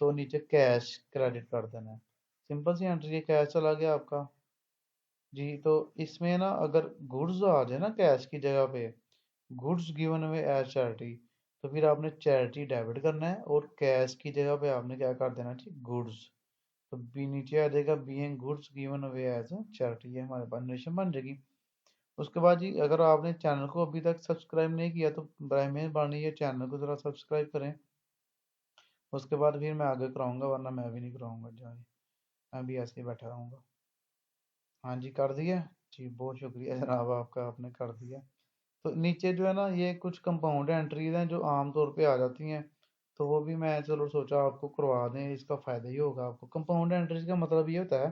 तो नीचे कैश क्रेडिट कर देना है। सिंपल सी एंट्री है, कैश चला गया आपका जी। तो इसमें ना अगर गुड्स आ जाए ना कैश की जगह पे, goods given away as charity, तो फिर आपने चैरिटी डेबिट करना है और कैश की जगह पे आपने क्या कर देना जी, गुड्स। तो बी नीचे आ जाएगा being goods given away as charity, ये हमारे पास नरेशन बन जाएगी। उसके बाद जी अगर आपने चैनल को अभी तक सब्सक्राइब नहीं किया तो बराए मेहरबानी ये चैनल को ज़रा सब्सक्राइब करें। उसके बाद फिर मैं आगे कराऊंगा, वरना मैं भी नहीं कराऊंगा जाए, मैं भी ऐसे ही बैठा रहूंगा। हाँ जी कर दिया जी, बहुत शुक्रिया जनाब आपका, आपने कर दिया। तो नीचे जो है ना ये कुछ कंपाउंड एंट्रीज हैं जो आम तौर पे आ जाती हैं, तो वो भी मैं चलो सोचा आपको करवा दें, इसका फ़ायदा ही होगा आपको। कंपाउंड एंट्रीज का मतलब ये होता है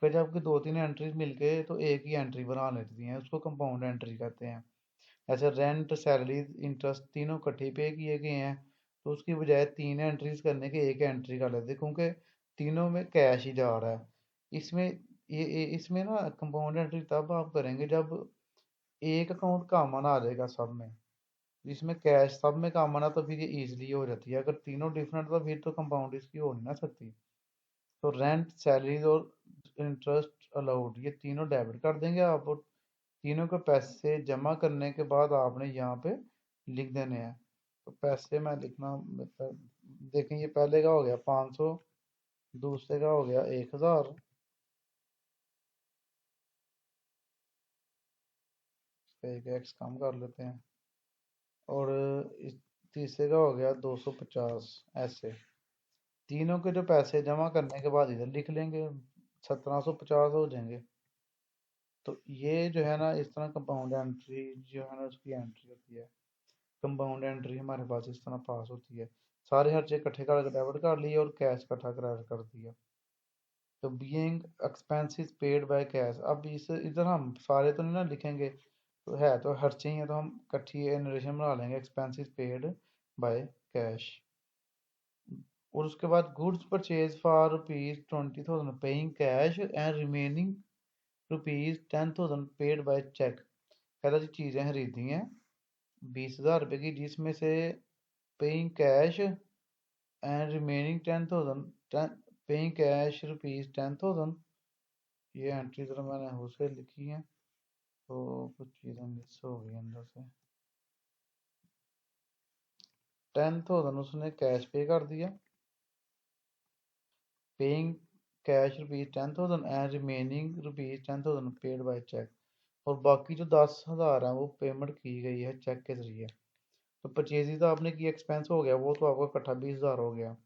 कि जब आपकी दो तीन एंट्रीज मिलके तो एक ही एंट्री बना लेती हैं, उसको कंपाउंड एंट्री कहते हैं। ऐसे रेंट, सैलरीज, इंटरेस्ट तीनों इकट्ठे पे किए गए हैं, तो उसकी बजाय तीन एंट्रीज करने के एक एंट्री कर लेते हैं, क्योंकि तीनों में कैश ही जा रहा है। इसमें इसमें ना कंपाउंड एंट्री तब आप करेंगे जब एक अकाउंट कॉमन आ जाएगा सब में। जिसमें कैश सब में कॉमन है तो फिर ये इजीली हो जाती है। अगर तीनों डिफरेंट तो फिर तो कंपाउंड इसकी हो नहीं ना सकती। तो रेंट, सैलरीज और इंटरेस्ट अलाउड, ये तीनों डेबिट कर देंगे आप, और तीनों के पैसे जमा करने के बाद आपने यहाँ पे लिख देने हैं। तो पैसे मैं लिखना देखें, ये पहले का हो गया 500, दूसरे का हो गया 1000, एक एक्स कम कर लेते हैं, और इस तीसरे का हो गया 250। ऐसे तीनों के जो पैसे जमा करने के बाद इधर लिख लेंगे, 1750 हो जाएंगे। तो ये जो है ना, इस तरह कंपाउंड एंट्री जो है ना उसकी एंट्री होती है। कंपाउंड एंट्री हमारे पास इस तरह पास होती है। सारे खर्चे इकट्ठे करके डेबिट कर लिए और कैश इकट्ठा क्रेडिट कर दिया। तो being expenses paid by cash, अब इस इधर हम सारे तो नहीं ना लिखेंगे, तो है तो खर्चे ही है, तो हम इकट्ठी नरेशन बना लेंगे, एक्सपेंसेस पेड बाय कैश। और उसके बाद goods purchase for rupees 20,000 paying cash and remaining rupees 10,000 paid by cheque. पहले जो चीज़ें खरीदी हैं 20,000 रुपये की, जिसमें से paying cash and remaining 10,000, paying cash rupees 10,000, ये एंट्री जरा मैंने उसे लिखी है, तो कुछ चीज़ें मिस हो गई अंदर से। 10,000 उसने कैश पे कर दिया, paying cash rupees 10,000 and remaining rupees 10,000 paid by cheque. और बाकी जो 10,000 है वो पेमेंट की गई है चेक के जरिए। तो परचेज तो आपने की, एक्सपेंस हो गया वो, तो आपका इकट्ठा 20,000 हो गया।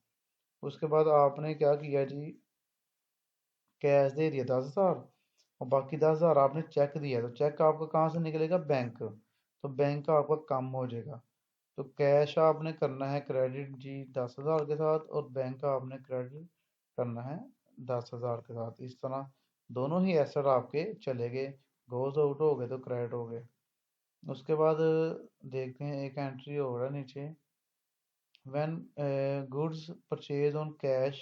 उसके बाद आपने क्या किया जी, कैश दे दिया 10,000, और बाकी 10,000 आपने चेक दिया। तो चेक आपका कहाँ से निकलेगा, बैंक, तो बैंक का आपका कम हो जाएगा। तो कैश आपने करना है क्रेडिट जी 10,000 के साथ, और बैंक का आपने क्रेडिट करना है 10,000 के साथ। इस तरह दोनों ही एसेट आपके चले गए, गोज आउट हो गए तो क्रेडिट हो गए। उसके बाद देखते हैं एक एंट्री हो रहा है नीचे, when goods purchased on cash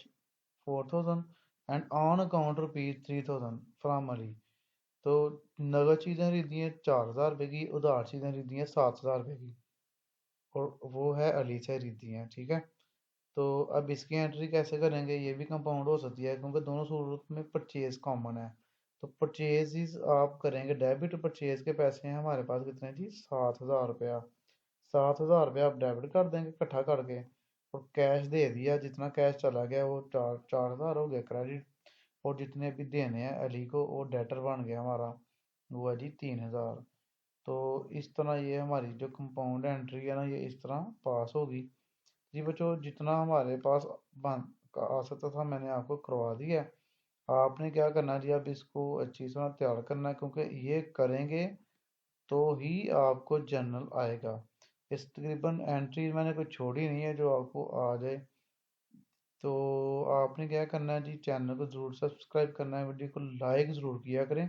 4,000 and on account rupees 3,000 from Ali। तो नगद चीज़ें खरीदी हैं 4,000 रुपये की, उधार चीज़ें खरीदी हैं 7,000 रुपये की, और वो है अली से खरीदी हैं, ठीक है। तो अब इसकी एंट्री कैसे करेंगे, ये भी कंपाउंड हो सकती है क्योंकि दोनों सूरत में परचेज कॉमन है। तो परचेज आप करेंगे डेबिट, परचेज के पैसे हैं हमारे पास कितने जी, 7,000 रुपया। 7,000 रुपया आप डेबिट कर देंगे इकट्ठा करके, और कैश दे दिया, जितना कैश चला गया वो 4,000 हो गया क्रेडिट। और जितने भी देने हैं अली को वो डेटर बन गया हमारा, वो है जी 3,000। तो इस तरह ये हमारी जो कंपाउंड एंट्री है ना, ये इस तरह पास होगी। जी बच्चों, जितना हमारे पास बन का आ सकता था मैंने आपको करवा दिया है। आपने क्या करना है जी, अब इसको अच्छी तरह तैयार करना है, क्योंकि ये करेंगे तो ही आपको जर्नल आएगा। इस तकरीबन एंट्री मैंने कोई छोड़ी नहीं है जो आपको आ जाए। तो आपने क्या करना है जी, चैनल को ज़रूर सब्सक्राइब करना है, वीडियो को लाइक ज़रूर किया करें।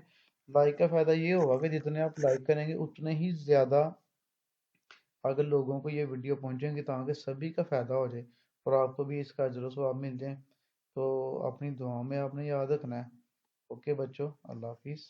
लाइक का फ़ायदा ये होगा कि जितने आप लाइक करेंगे उतने ही ज़्यादा अगर लोगों को ये वीडियो पहुंचेंगे, ताकि सभी का फ़ायदा हो जाए और आपको भी इसका अजर सवाब मिल जाए। तो अपनी दुआ में आपने याद रखना है। ओके बच्चों, अल्लाह हाफिज़।